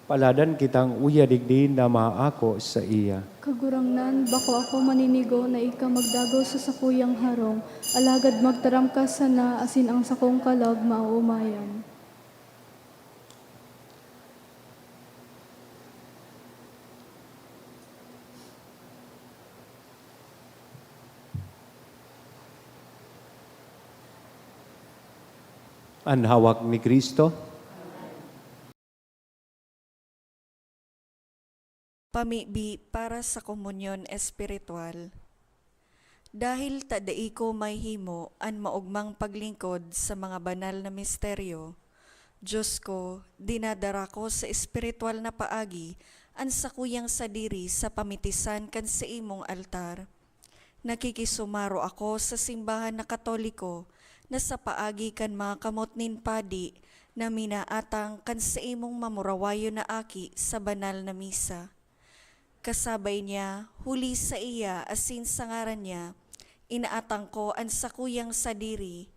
Speaker 3: paladan kitang uya digdi na maako sa iya.
Speaker 2: Kagurangnan, bako ako maninigo na ika magdagaw sa sakuyang harong, alagad magtaram ka sana, asin ang sakong kalag mauumayan.
Speaker 3: Ang hawak ni Kristo,
Speaker 6: Pamibi para sa komunyon espiritual. Dahil tadai ko may himo an maugmang paglingkod sa mga banal na misteryo, Diyos ko, dinadara ko sa espiritual na paagi an sakuyang sadiri sa pamitisan kan sa imong altar. Nakikisumaro ako sa simbahan na Katoliko na sa paagi kan mga kamot nin padi na minaatang kan sa imong mamurawayo na aki sa banal na misa. Kasabay niya, huli sa iya asin sa ngaran niya, inaatang ko ang sakuyang sadiri.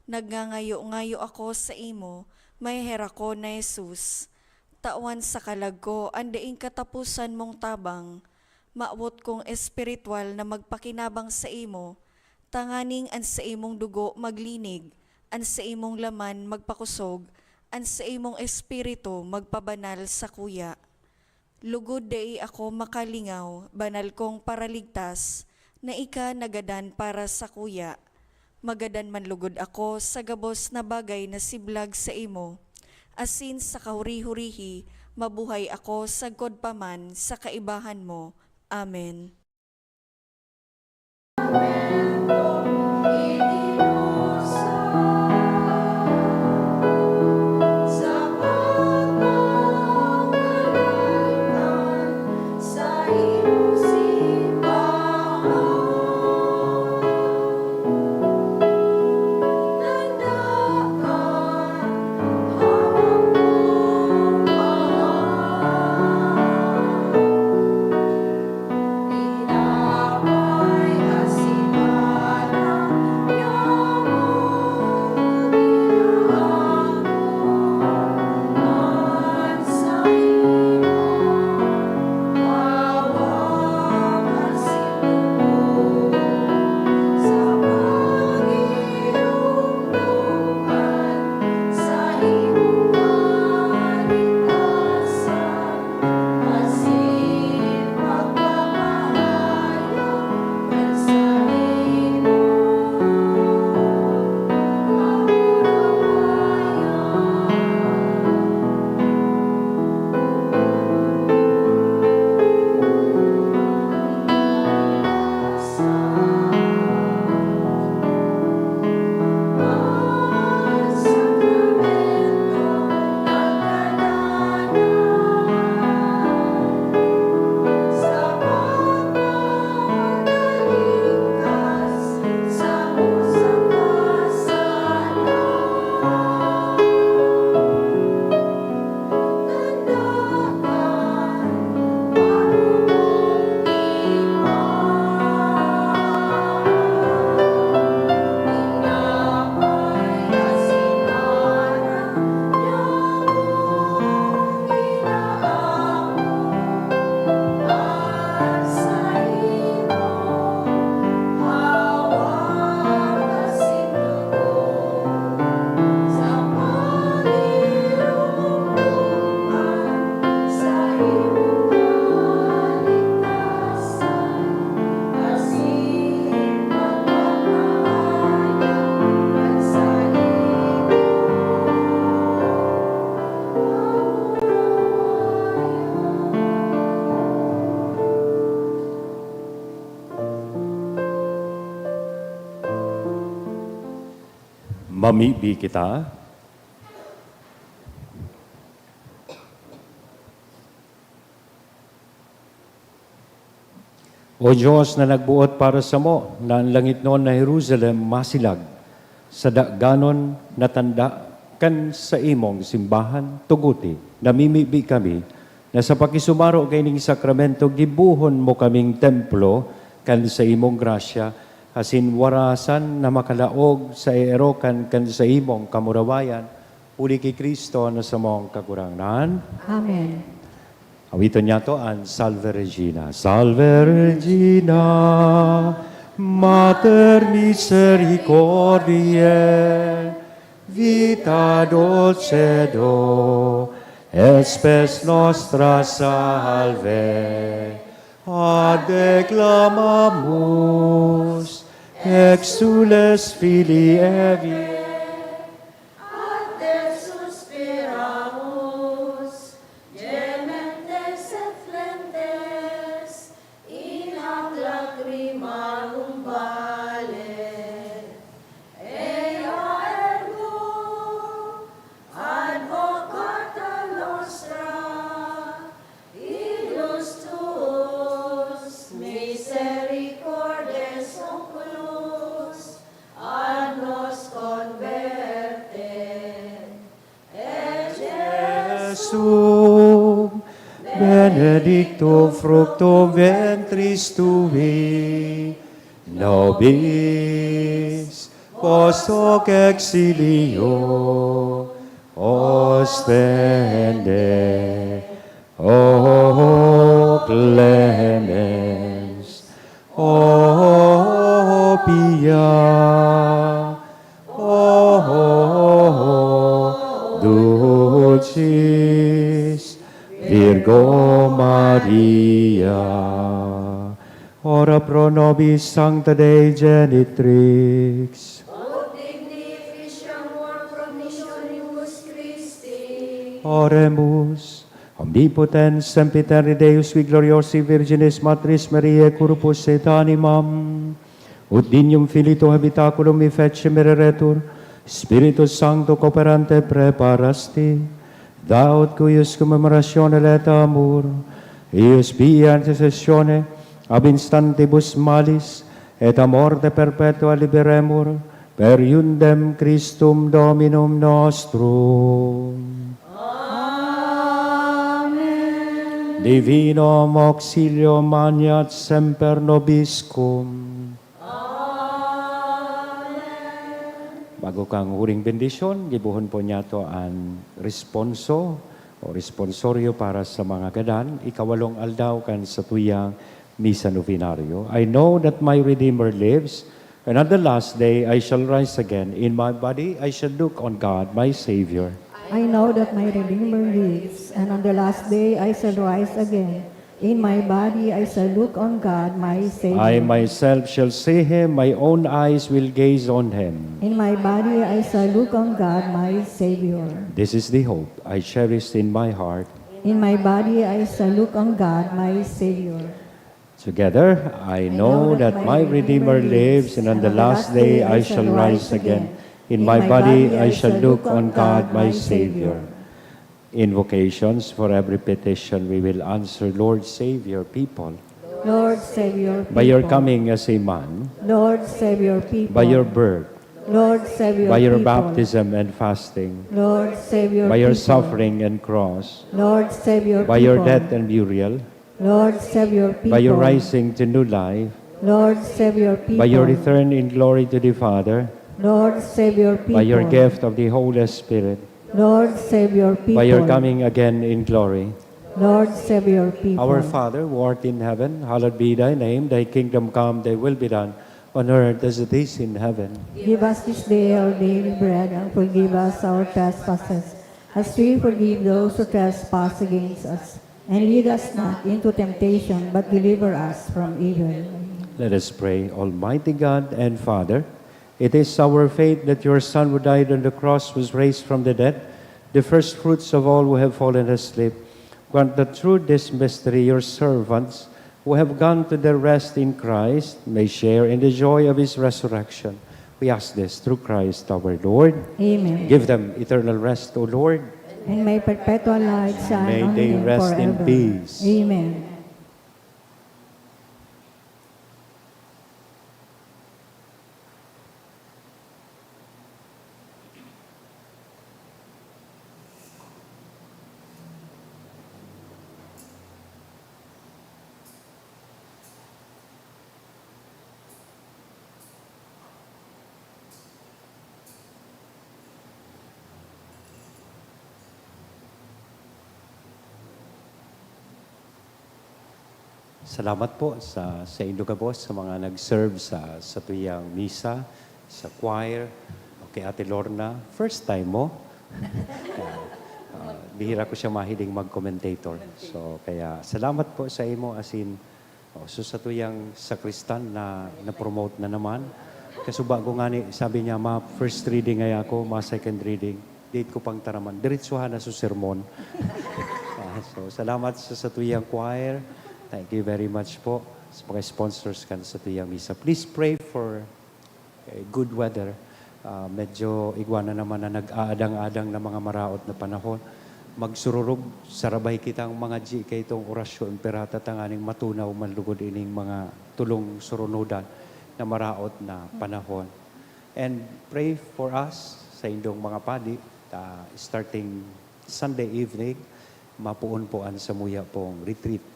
Speaker 6: Nagngangayo-ngayo ako sa imo, may hera ko na Jesus. Tawan sa kalag ko, andaing katapusan mong tabang. Maabot kong espiritual na magpakinabang sa imo, tanganing an sa imong dugo maglinig, an sa imong laman magpakusog, an sa imong espiritu magpabanal sa kuya. Lugod dai ako makalingaw, banal kong paraligtas, na ika nagadan para sa kuya. Magadan man lugod ako sa gabos na bagay na siblag sa imo. Asin sa kahuri-hurihi, mabuhay ako sa godpaman sa kaibahan mo. Amen.
Speaker 3: Mamibi kita. O Diyos na nagbuot para sa mo, na ang langit noon na Jerusalem masilag, sa daganon natanda kan sa imong simbahan, tuguti, namimibi kami, na sa pakisumaro kay ning sakramento, gibuhon mo kaming templo, kan sa imong grasya, asin warasan na makalaog sa erokan kan sa imong kamurawayan, uli kay Kristo na sa mong kakurangan.
Speaker 1: Amen.
Speaker 3: Awiton niya to ang Salve Regina. Salve Regina, Mater Misericordiae, vita dulcedo, espes nostra salve. Ad declamamus, exules filii Evi, Jesum, benedictum fructum ventris tui, nobis post hoc exilio ostende, o clemens, o pia, o dulcis Virgo Maria, ora pro nobis Sancta Dei Genitrix, oremus, omnipotens sempiterni Deus, vi gloriosi Virginis Matris Mariae, corpus et animam, ut dignum filito habitaculum mi fece mereretur, Spiritus Sancto cooperante preparasti, daut cuius commemoratione et amor, ius pia intercessione ab instantibus malis, et a morte perpetua liberemur, per iundem Christum Dominum nostrum. Amen. Divinum auxilio magnat semper nobiscum. Bago kang huring bendisyon, gibuhon po niya to ang responso o responsorio para sa mga gadan, ikawalong aldaw kan sa tuyang Misa Novenario. I know that my Redeemer lives, and on the last day I shall rise again. In my body I shall look on God, my Savior.
Speaker 1: I know that my Redeemer lives, and on the last day I shall rise again. In my body I shall look on God, my Savior.
Speaker 3: I myself shall see him, my own eyes will gaze on him.
Speaker 1: In my body I shall look on God, my Savior.
Speaker 3: This is the hope I cherish in my heart.
Speaker 1: In my body I shall look on God, my Savior.
Speaker 3: Together, I know that my Redeemer lives, and on the last day I shall rise again. In my body I shall look on God, my Savior. Invocations for every petition we will answer. Lord, save your people.
Speaker 1: Lord, save your people.
Speaker 3: By your coming as a man,
Speaker 1: Lord, save your people.
Speaker 3: by your birth,
Speaker 1: Lord, save your
Speaker 3: by your
Speaker 1: people.
Speaker 3: baptism and fasting,
Speaker 1: Lord, save your
Speaker 3: by your
Speaker 1: people.
Speaker 3: suffering and cross,
Speaker 1: Lord, save your
Speaker 3: by
Speaker 1: people.
Speaker 3: your death and burial,
Speaker 1: Lord, save your people.
Speaker 3: by your rising to new life,
Speaker 1: Lord, save your people.
Speaker 3: by your return in glory to the Father,
Speaker 1: Lord, save your people.
Speaker 3: by your gift of the Holy Spirit,
Speaker 1: Lord, save your people.
Speaker 3: by your coming again in glory.
Speaker 1: Lord, save your people.
Speaker 3: Our Father, who art in heaven, hallowed be thy name. Thy kingdom come, thy will be done, on earth as it is in heaven.
Speaker 1: Give us this day our daily bread, and forgive us our trespasses, as we forgive those who trespass against us. And lead us not into temptation, but deliver us from evil.
Speaker 3: Let us pray. Almighty God and Father, it is our faith that your Son who died on the cross was raised from the dead, the first fruits of all who have fallen asleep. Grant that through this mystery your servants, who have gone to their rest in Christ, may share in the joy of his resurrection. We ask this through Christ our Lord.
Speaker 1: Amen.
Speaker 3: Give them eternal rest, O Lord.
Speaker 1: And may perpetual light shine
Speaker 3: May
Speaker 1: on
Speaker 3: they
Speaker 1: them
Speaker 3: rest in
Speaker 1: forever.
Speaker 3: peace.
Speaker 1: Amen.
Speaker 3: Salamat po sa inyo kabos, sa mga nag-serve sa tuyang misa, sa choir, o kay Ate Lorna. First time mo. Bihira ko siya mahiling mag-commentator. So, kaya salamat po sa imo asin so sa tuyang sakristan na na-promote na naman. Kasuba ko nga ni, sabi niya, first reading ay ako, second reading. Date ko pang taraman. Diretsuhan na sa sermon. So, salamat sa tuyang choir. Thank you very much po sa mga sponsors kan sa tuyang misa. Please pray for good weather. Medyo igwana naman na nag-aadang-adang na mga maraot na panahon. Magsururog, sarabay kitang mga kay itong orasyon, perata tanganing matunaw manlugod ining mga tulong surunudan na maraot na panahon. And pray for us sa indong mga padi, starting Sunday evening, mapuon-puan sa muya pong retreat.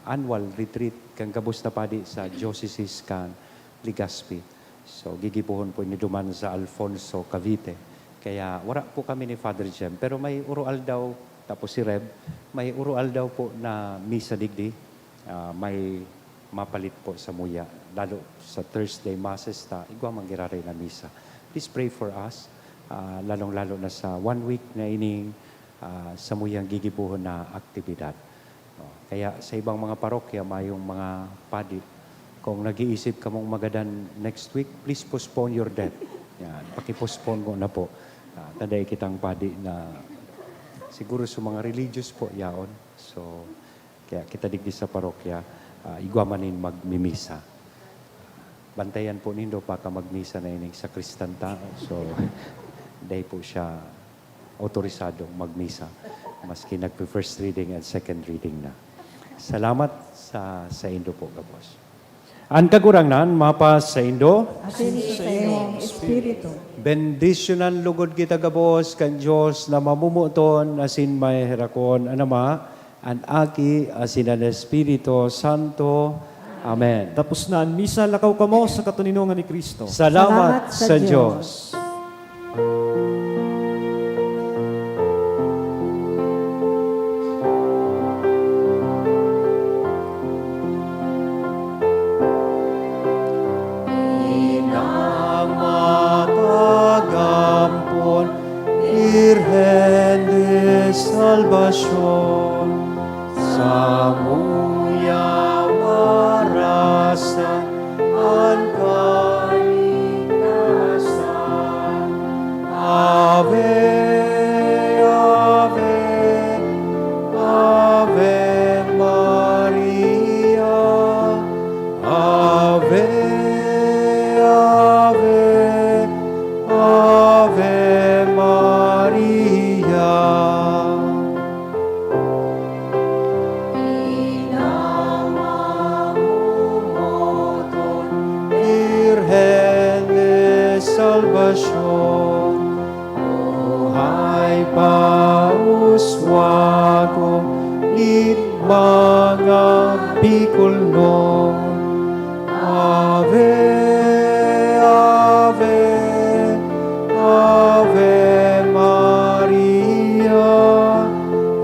Speaker 3: Annual retreat kang kabus na padi sa Diocese kan Legazpi. So gigipuhon po ni duman sa Alfonso, Cavite. Kaya wala po kami ni Father Jem, pero may urual daw, tapos si Reb, may urual daw po na misa digdi, may mapalit po sa muya, lalo sa Thursday Masses igwa manggirari na misa. Please pray for us, lalong-lalo na sa 1 week na ining sa muyang gigipuhon na aktibidad. Kaya sa ibang mga parokya, mayong mga padi, kung nag-iisip ka mong magadan next week, please postpone your death. Yan, pakipostpone ko na po. Taday kitang padi na siguro sa mga religious po yaon. So, kaya kita digdi sa parokya, igwamanin magmimisa. Bantayan po nindo pa ka magmisa na ining sa Kristan tao. So, day po siya otorisadong magmisa. Maski nagpe-first reading and second reading na. Salamat sa Indo po, Kapos. Ang kagurangnan, mapas sa Indo.
Speaker 1: Asin sa iyong Espiritu.
Speaker 3: Bendisyonan lugod kita, Kapos, kan Diyos na mamumuton, asin may herakon, anama, an aki, asin an Espiritu Santo. Amen.
Speaker 5: Tapos na ang misa, lakaw kamo sa katuninungan ni Kristo.
Speaker 3: Salamat sa Diyos.
Speaker 7: Virgen de Salvación, Samuya Warasan, ang kaligtasan. Ave, Ave, Ave Maria, Ave, Ave, Ave Maria. Inamamumoton, Virgen de Salvación, buhay pauswago, it mga pikulnon. Ave, Ave, Ave Maria,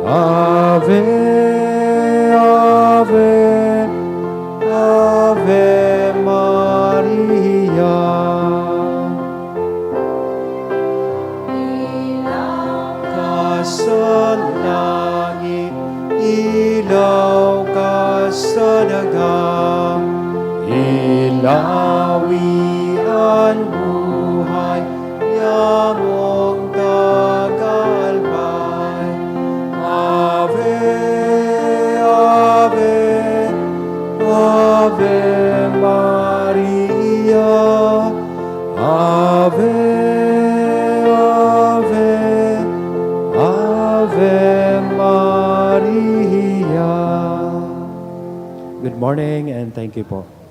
Speaker 7: Ave, Ave, Ave Maria. Ka sa langit, ilaw ka sa dagat, ilawi ang buhay, yamong tagalbay. Ave, Ave, Ave Maria,
Speaker 3: morning and thank you po.